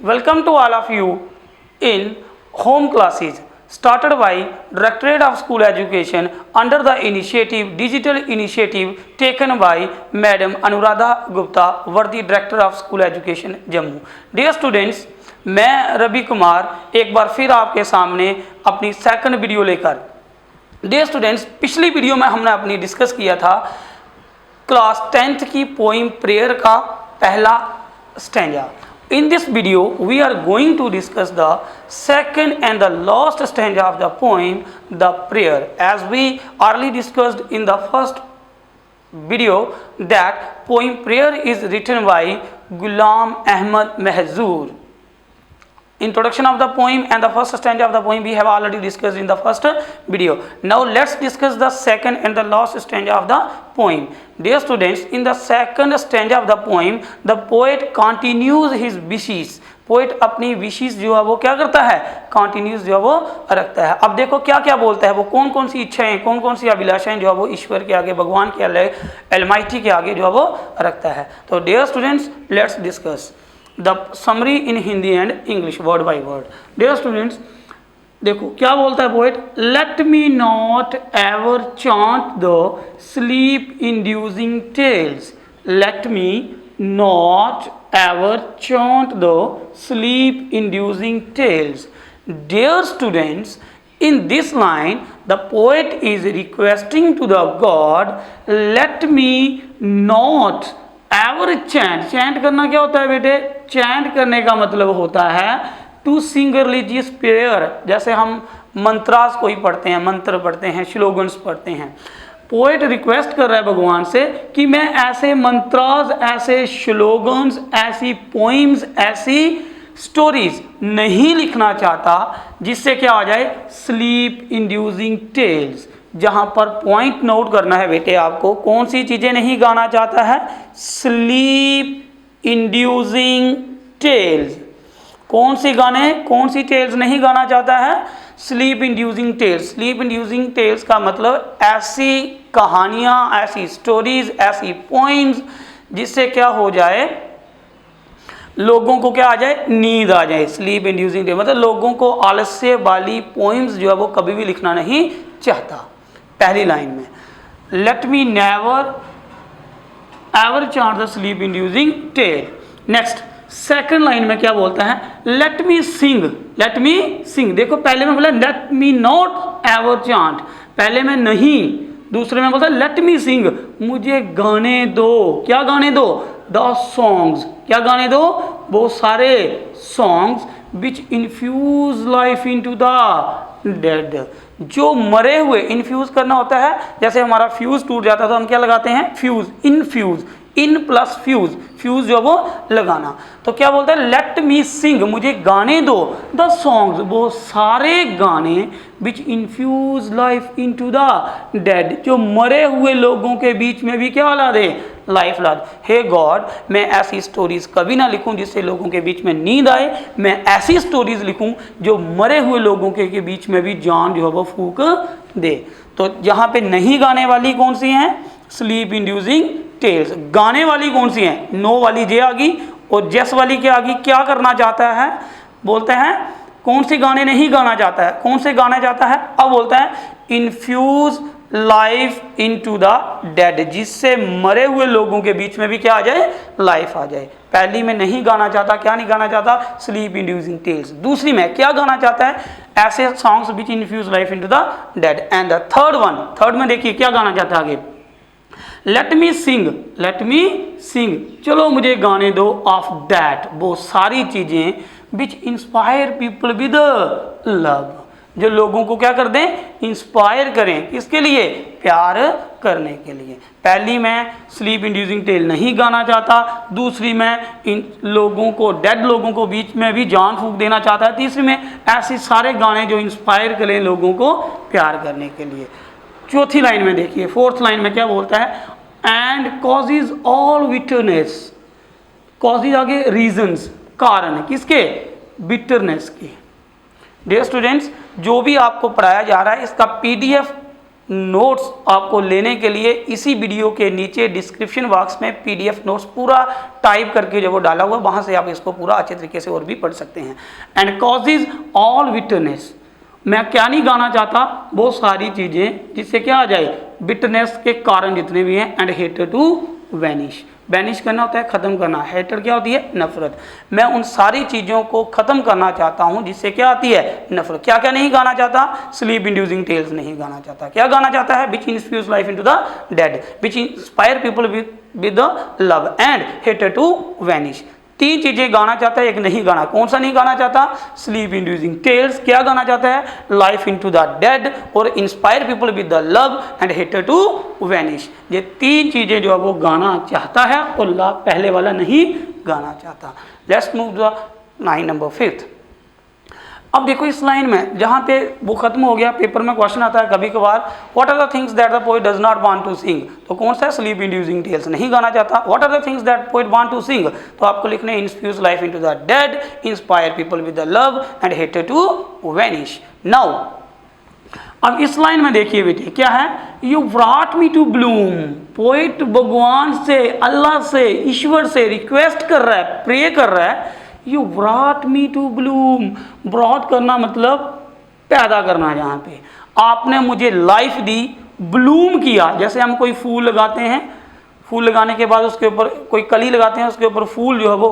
Welcome to all of you in home classes started by Directorate of School Education under the initiative digital initiative taken by Madam Anuradha Gupta, Worthy Director of School Education Jammu. Dear students, मैं रवि कुमार एक बार फिर आपके सामने अपनी second video लेकर। Dear students, पिछली video में हमने अपनी डिस्कस किया था क्लास 10th की पोइम प्रेयर का पहला stanza. In this video we are going to discuss the second and the last stanza of the poem the prayer, as we already discussed in the first video that poem prayer is written by Ghulam Ahmad Mahzoor. Introduction of the poem and the first stanza of the poem we have already discussed in the first video. Now let's discuss the second and the last stanza of the poem. Dear students, in the second stanza of the poem the poet continues his wishes. Poet अपनी विशेष जो है वो क्या करता है, continuous जो है वो रखता है। अब देखो क्या क्या बोलता है, वो कौन कौन सी इच्छाएं, कौन कौन सी अभिलाषाएं जो है वो ईश्वर के आगे, भगवान के अलमाइटी के आगे जो है वो रखता है। तो dear students, let's discuss the summary in Hindi and English word by word. Dear students, देखो क्या बोलता है poet, let me not ever chant the sleep inducing tales. Let me not ever chant the sleep inducing tales. Dear students, in this line the poet is requesting to the god, let me not ever chant. chant करना क्या होता है बेटे, chant करने का मतलब होता है to sing religious prayer। जैसे हम मंत्रास कोई पढ़ते हैं, मंत्र पढ़ते हैं, स्लोगन्स पढ़ते हैं। पोएट रिक्वेस्ट कर रहा है भगवान से कि मैं ऐसे मंत्रास, ऐसे स्लोगन्स, ऐसी पोइम्स, ऐसी स्टोरीज नहीं लिखना चाहता जिससे क्या आ जाए, स्लीप इंड्यूसिंग टेल्स। जहां पर पॉइंट नोट करना है बेटे आपको, कौन सी चीजें नहीं गाना चाहता है, स्लीप इंड्यूसिंग टेल्स। कौन सी गाने, कौन सी टेल्स नहीं गाना चाहता है, sleep inducing tales. Sleep inducing tales का मतलब ऐसी कहानियाँ, ऐसी स्टोरीज, ऐसी पोइम्स जिससे क्या हो जाए, लोगों को क्या आ जाए, नींद आ जाए। स्लीप इंड्यूसिंग टेल्स मतलब लोगों को आलस्य वाली पोइम्स जो है वो कभी भी लिखना नहीं चाहता। पहली लाइन में let me never ever chant the sleep inducing tale. Next second line में क्या बोलता है, लेट मी सिंग। लेट मी सिंग, देखो पहले में बोला late me not ever chant, पहले में नहीं, दूसरे में बोलता है लेट मी सिंग, मुझे गाने दो। क्या गाने दो, द सॉन्ग्स। क्या गाने दो, वो सारे songs which infuse life into the dead. जो मरे हुए, इन्फ्यूज करना होता है, जैसे हमारा फ्यूज टूट जाता है तो हम क्या लगाते हैं, fuse, infuse, in plus fuse, fuse जो वो लगाना। तो क्या बोलता है, लेट मी सिंग, मुझे गाने दो, द सॉन्ग्स, वो सारे गाने which infuse life into the dead, जो मरे हुए लोगों के बीच में भी क्या ला दे, लाइफ ला दे। हे गॉड, मैं ऐसी स्टोरीज कभी ना लिखूं जिससे लोगों के बीच में नींद आए, मैं ऐसी स्टोरीज लिखूं जो मरे हुए लोगों के बीच में भी जान जो है वो फूंक दे। तो यहाँ पे नहीं गाने वाली कौन सी हैं, स्लीप इंड्यूसिंग टेल्स। गाने वाली कौन सी है, नो वाली जे आ गई और जेस वाली क्या आ गई। क्या करना चाहता है, बोलते हैं कौन सी गाने नहीं गाना चाहता है, कौन से गाना चाहता है, अब बोलता है infuse life into the dead, जिससे मरे हुए लोगों के बीच में भी क्या आ जाए, लाइफ आ जाए। पहली में नहीं गाना चाहता, क्या नहीं गाना चाहता, स्लीप इंड्यूसिंग टेल्स। दूसरी में क्या गाना चाहता है, ऐसे songs which infuse life into the dead. And the third one, third में देखिए क्या गाना चाहता है आगे, लेट मी सिंग। लेट मी सिंग, चलो मुझे गाने दो ऑफ दैट, वो सारी चीजें विच इंस्पायर पीपल विद लव, जो लोगों को क्या कर दें, इंस्पायर करें, किसके लिए, प्यार करने के लिए। पहली में स्लीप इंड्यूसिंग टेल नहीं गाना चाहता, दूसरी में इन लोगों को, डेड लोगों को बीच में भी जान फूंक देना चाहता है, तीसरी में ऐसे सारे गाने जो इंस्पायर करें लोगों को प्यार करने के लिए। चौथी लाइन में देखिए, फोर्थ लाइन में क्या बोलता है, and causes all bitterness. Causes आगे रीजंस, कारण, किसके, बिटरनेस के। डियर स्टूडेंट्स, जो भी आपको पढ़ाया जा रहा है इसका PDF नोट्स आपको लेने के लिए इसी वीडियो के नीचे डिस्क्रिप्शन बॉक्स में PDF नोट्स पूरा टाइप करके जो वो डाला हुआ, वहाँ से आप इसको पूरा अच्छे तरीके से और भी पढ़ सकते हैं। एंड कॉजेज ऑल विटनेस, मैं क्या नहीं गाना चाहता, बहुत सारी चीज़ें जिससे क्या आ जाए, बिटनेस के कारण जितने भी हैं। And hater to vanish, banish करना होता है ख़त्म करना, हेटर क्या होती है, नफरत। मैं उन सारी चीज़ों को ख़त्म करना चाहता हूँ जिससे क्या आती है, नफरत। क्या क्या नहीं गाना चाहता, स्लीप इंड्यूसिंग टेल्स नहीं गाना चाहता। क्या गाना चाहता है, which inspires life into the dead, which inspire people with the love, and hater to vanish. 3 चीज़ें गाना चाहता है, एक नहीं गाना। कौन सा नहीं गाना चाहता, स्लीप इंड्यूसिंग टेल्स। क्या गाना चाहता है, लाइफ इनटू द डेड, और inspire people with the love, and hater to vanish. ये 3 चीज़ें जो है वो गाना चाहता है और पहले वाला नहीं गाना चाहता। Let's move the line number 5। अब देखो इस लाइन में जहाँ पे वो खत्म हो गया, पेपर में क्वेश्चन आता है कभी कभार, what are the things that the poet does not want to sing. तो कौन सा है, स्लीप इंड्यूसिंग टेल्स नहीं गाना चाहता। What are the things that poet want to sing, तो आपको लिखने inspires life into the dead, inspire people with the love, and hater to vanish. Now अब इस लाइन में देखिए बेटे क्या है, you brought me to bloom. Poet भगवान से, अल्लाह से, ईश्वर से रिक्वेस्ट कर रहा है, प्रे कर रहा है, you brought me to bloom. Brought करना मतलब पैदा करना। यहाँ पे आपने मुझे लाइफ दी, ब्लूम किया। जैसे हम कोई फूल लगाते हैं, फूल लगाने के बाद उसके ऊपर कोई कली लगाते हैं, उसके ऊपर फूल जो है वो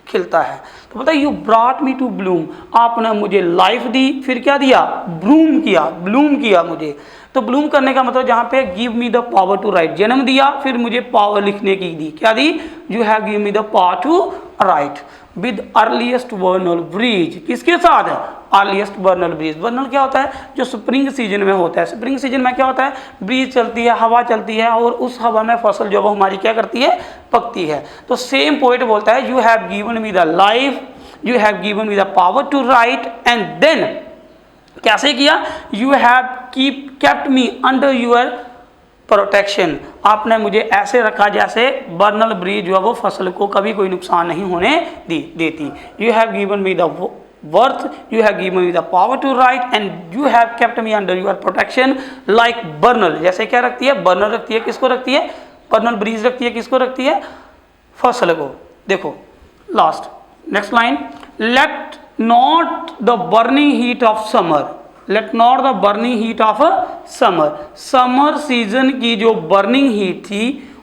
खिलता है। तो पता है, you brought me to bloom, आपने मुझे लाइफ दी, फिर क्या दिया, ब्लूम किया, ब्लूम किया मुझे। तो ब्लूम करने का मतलब जहाँ पे give me the power to write, जन्म दिया, फिर मुझे पावर लिखने की दी। क्या दी, you have give me the power to write with earliest vernal breeze. किसके साथ है, अर्लीस्ट वर्नल ब्रीज। वर्नल क्या होता है, जो स्प्रिंग सीजन में होता है। स्प्रिंग सीजन में क्या होता है, ब्रीज चलती है, हवा चलती है, और उस हवा में फसल जो वो हमारी क्या करती है, पकती है। तो सेम पोएट बोलता है, you have given me the life, you have given me the power to write, and then कैसे किया, you have kept me under your protection. आपने मुझे ऐसे रखा जैसे बर्नल ब्रीज जो है वो फसल को कभी कोई नुकसान नहीं होने देती। You have given me the worth, you have given me the power to write, and you have kept me under your protection like vernal. जैसे क्या रखती है, बर्नल रखती है, किसको रखती है, बर्नल ब्रीज रखती है, किसको रखती है, फसल को। देखो last next line, let not the burning heat of summer, let not the burning heat of summer. Summer season की जो बर्निंग हीट थी,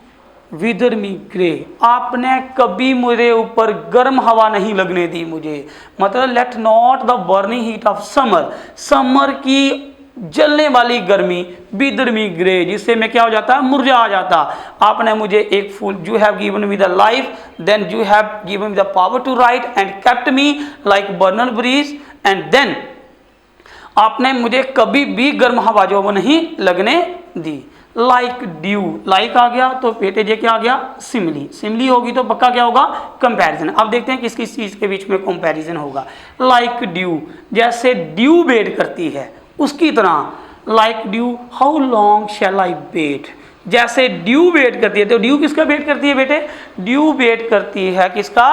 विदर मी ग्रे, आपने कभी मेरे ऊपर गर्म हवा नहीं लगने दी मुझे। मतलब let not the burning heat of summer, summer की जलने वाली गर्मी, विदर मी ग्रे, जिससे मैं क्या हो जाता, मुरझा जाता। आपने मुझे एक फूल, you have given me the life, then you have given me the power to write, and kept me like vernal breeze, and then आपने मुझे कभी भी गर्म हवा जो वो नहीं लगने दी। लाइक ड्यू, लाइक आ गया तो बेटे जे क्या आ गया, सिमली। सिमली होगी तो पक्का क्या होगा, कंपैरिजन। अब देखते हैं किस किस चीज़ के बीच में कंपैरिजन होगा। लाइक ड्यू, जैसे ड्यू वेट करती है उसकी तरह, like dew how long shall I wait, जैसे ड्यू वेट करती है। तो ड्यू किसका वेट करती है बेटे, ड्यू वेट करती है किसका,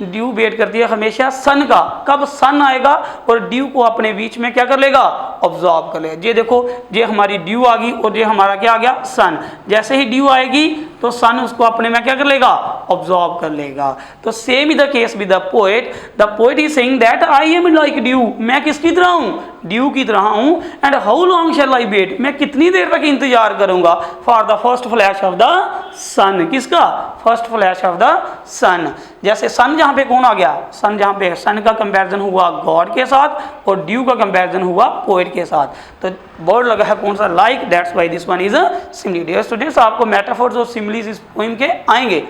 ड्यू वेट करती है हमेशा सन का। कब सन आएगा और ड्यू को अपने बीच में क्या कर लेगा, ऑब्जॉर्व कर लेगा। ये देखो, ये हमारी ड्यू आ गई और ये हमारा क्या आ गया, सन। जैसे ही ड्यू आएगी तो सन उसको अपने में क्या कर लेगा, ऑब्जॉर्व कर लेगा। तो same is the case with the poet is saying that I am like dew, मैं किसकी तरह हूँ, ड्यू की तरह हूँ। And how long shall I wait, मैं कितनी देर तक इंतजार करूंगा, for the first flash of the sun. किसका, first flash of the sun. जैसे सन जहाँ पे कौन आ गया, सन जहाँ पे सन का कंपैरिजन हुआ गॉड के साथ और ड्यू का कंपैरिजन हुआ पोएट के साथ। तो वर्ड लगा है कौन सा, like, that's why this one is a simile. Dear students, आपको मेटाफोर्स और सिमिलीज इस पोएम के आएंगे,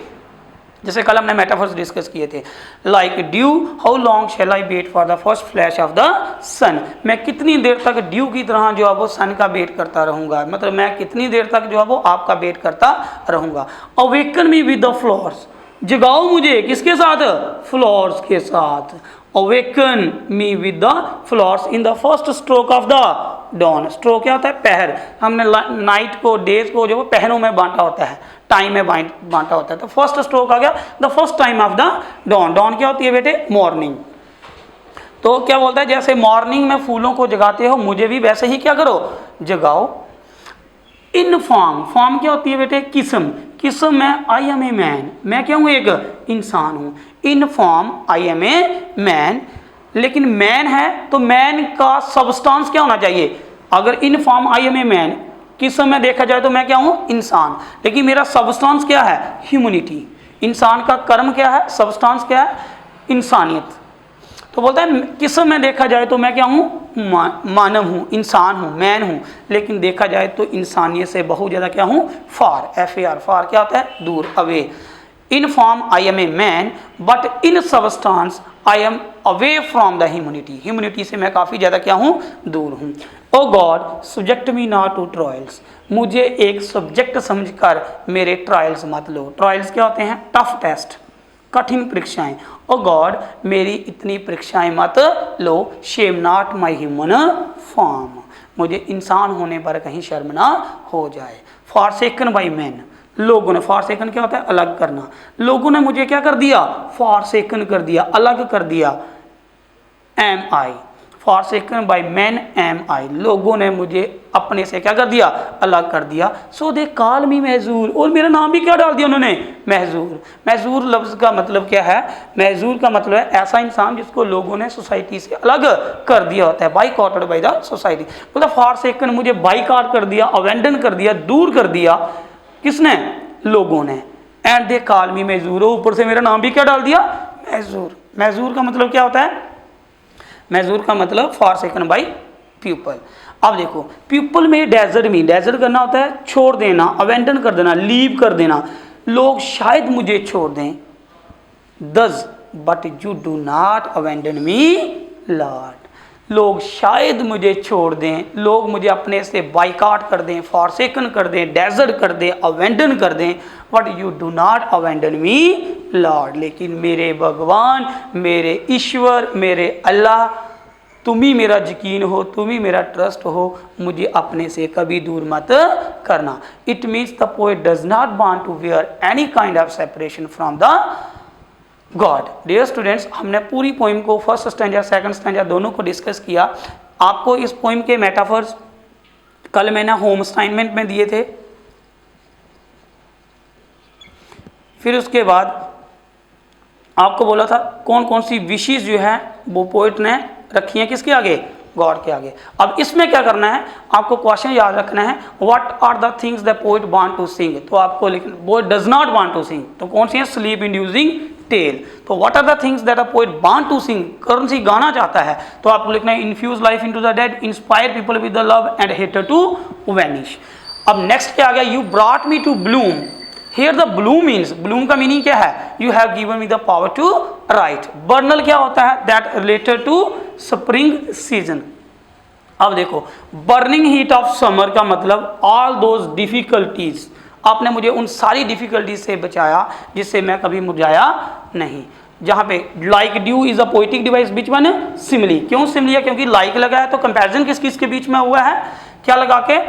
जैसे कल हमने मेटाफोर्स डिस्कस किए थे। Like dew how long shall I wait for the first flash of the sun, मैं कितनी देर तक ड्यू की तरह जो है वो सन का वेट करता रहूँगा, मतलब मैं कितनी देर तक जो है वो आपका वेट करता रहूँगा। Awaken me with the flowers, जगाओ मुझे किसके साथ, फ्लावर्स के साथ। Awaken me with the flowers in the first stroke of the dawn. Stroke क्या होता है, पहर। हमने नाइट को, डेज को जो वो पहरों में बांटा होता है, टाइम में बांटा होता है। तो फर्स्ट स्ट्रोक आ गया the first time of the dawn. Dawn क्या होती है बेटे, मॉर्निंग। तो क्या बोलता है, जैसे मॉर्निंग में फूलों को जगाते हो मुझे भी वैसे ही क्या करो, जगाओ। इन फॉर्म, फॉर्म क्या होती है बेटे? किस्म, किस्म में आई एम ए मैन, मैं क्या हूँ? एक इंसान हूँ। In form I am a man, लेकिन मैन है तो मैन का सबस्टांस क्या होना चाहिए? अगर in form I am a man, किस्म में देखा जाए तो मैं क्या हूँ? इंसान, लेकिन मेरा सबस्टांस क्या है? ह्यूमैनिटी। इंसान का कर्म क्या है? सबस्टांस क्या है? इंसानियत। तो बोलता है किस्म में देखा जाए तो मैं क्या हूँ? मानव हूँ, इंसान हूँ, मैन हूँ, लेकिन देखा जाए तो इंसानियत से बहुत ज़्यादा क्या हूँ? फार, FAR, फार क्या होता है? दूर, away. In form I am a man but in substance I am away from the humanity, humanity से मैं काफ़ी ज़्यादा क्या हूँ? दूर हूँ। O God subject me not to trials, मुझे एक सब्जेक्ट समझकर मेरे ट्रायल्स मत लो। ट्रायल्स क्या होते हैं? टफ टेस्ट, कठिन परीक्षाएं। ओ गॉड मेरी इतनी परीक्षाएं मत लो। Shame not my human form, मुझे इंसान होने पर कहीं शर्म ना हो जाए। फॉरसेकन बाई मैन, लोगों ने, फॉरसेकन क्या होता है? अलग करना। लोगों ने मुझे क्या कर दिया? फॉरसेकन कर दिया, अलग कर दिया। Am I, forsaken by man am I, लोगों ने मुझे अपने से क्या कर दिया? अलग कर दिया। सो दे कॉल मी महजूर, और मेरा नाम भी क्या डाल दिया उन्होंने? महजूर। महजूर लफ्ज़ का मतलब क्या है? महजूर का मतलब है ऐसा इंसान जिसको लोगों ने सोसाइटी से अलग कर दिया होता है, बाईकॉटेड बाई द सोसाइटी। मतलब फॉरसेकन, मुझे बाईकॉट कर दिया, अवेंडन कर दिया, दूर कर दिया। किसने? लोगों ने। एंड दे कॉल मी महजूर, ऊपर से मेरा नाम भी क्या डाल दिया? महजूर। महजूर का मतलब क्या होता है? महजूर का मतलब फॉरसेकन बाई पीपल। अब देखो पीपल में डेजर्ट में, डेजर्ट करना होता है छोड़ देना, अवेंडन कर देना, लीव कर देना। लोग शायद मुझे छोड़ दें, thus but you do not abandon me lord, लोग शायद मुझे छोड़ दें, लोग मुझे अपने से बाइकआउट कर दें, फॉरसेकन कर दें, डेजर्ट कर दें, अवेंडन कर दें, but you do not abandon me lord, लेकिन मेरे भगवान, मेरे ईश्वर, मेरे अल्लाह, तुम ही मेरा यकीन हो, तुम ही मेरा ट्रस्ट हो, मुझे अपने से कभी दूर मत करना। It means the poet does not want to wear any kind of separation from the god. Dear students, हमने पूरी पोइम को फर्स्ट स्टैंजा सेकंड स्टैंजा दोनों को डिस्कस किया। आपको इस पोइम के मेटाफर्स कल मैंने होम असाइनमेंट में दिए थे। फिर उसके बाद आपको बोला था कौन कौन सी विशेष जो है वो पोइट ने रखी हैं किसके आगे? गॉड के आगे। अब इसमें क्या करना है, आपको क्वेश्चन याद रखना है, what are the things the poet want to sing. तो आपको लिखना, poet does not want to sing, तो कौन सी है? Sleep inducing tale. तो what are the things that a poet want to sing, कौन सी गाना चाहता है? तो आपको लिखना है infuse life into the dead, inspire people with the love and hater to vanish. अब नेक्स्ट क्या आ गया? You brought me to bloom. Here the bloom means, bloom का मीनिंग क्या है? You have given me the power to write. Vernal क्या होता है? That related to spring season. अब देखो burning heat of summer का मतलब all those difficulties, आपने मुझे उन सारी डिफिकल्टीज से बचाया जिससे मैं कभी मुरझाया नहीं। जहाँ पे like dew is a poetic device, बीच में सिमली, क्यों सिमली है? क्योंकि like लगा है तो कंपैरिजन किस किस के बीच में हुआ है? क्या लगा के?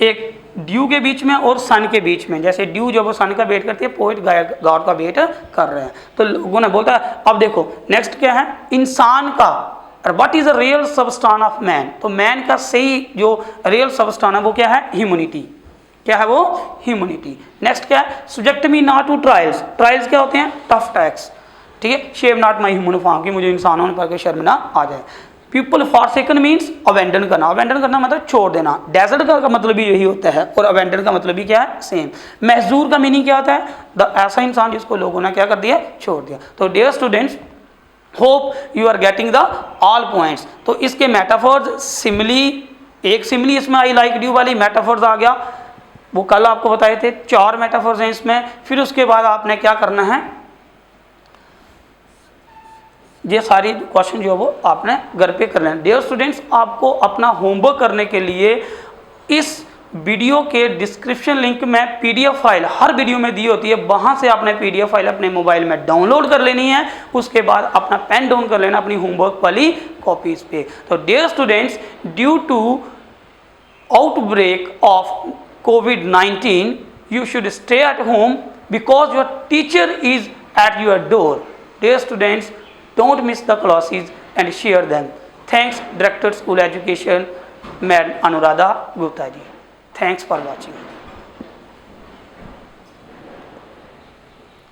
एक ड्यू के बीच में और सन के बीच में। जैसे ड्यू जब वो सन का वेट करती है, पोइट गॉड का वेट कर रहे हैं। तो लोगों ने बोलता है, अब देखो नेक्स्ट क्या है? इंसान का, what is a real सबस्टान of man. तो मैन का सही जो रियल सबस्टान है वो क्या है? ह्यूमैनिटी। क्या है वो? ह्यूमैनिटी। नेक्स्ट क्या है? Subject me not to trials. Trials क्या होते हैं? Tough tasks. ठीक है, shame not my human form, की मुझे इंसान होने पर शर्म ना आ जाए। पीपल फॉरसेकन मीन्स अवेंडन करना, अवेंडन करना मतलब छोड़ देना। डेजर्ट का मतलब भी यही होता है और अवेंडन का मतलब भी क्या है? सेम। महजूर का मीनिंग क्या होता है? ऐसा इंसान जिसको लोगों ने क्या कर दिया? छोड़ दिया। तो dear students, hope you are getting the all points. तो इसके मेटाफर्स, सिमिली, एक सिमिली इसमें आई लाइक ड्यू वाली मेटाफर्स आ गया, वो कल आपको बताए थे। 4 मेटाफर्स हैं इसमें। फिर उसके बाद आपने क्या करना है, ये सारी क्वेश्चन जो है वो आपने घर पे कर लेना। डियर स्टूडेंट्स, आपको अपना होमवर्क करने के लिए इस वीडियो के डिस्क्रिप्शन लिंक में पीडीएफ फाइल हर वीडियो में दी होती है, वहां से आपने पीडीएफ फाइल अपने मोबाइल में डाउनलोड कर लेनी है। उसके बाद अपना पेन डाउन कर लेना अपनी होमवर्क वाली कॉपीज पे। तो dear students, due to outbreak of COVID-19 you should stay at home because your teacher is at your door. Dear students, don't miss the classes and share them. Thanks, Director School Education, Madam Anuradha Gupta ji. Thanks for watching.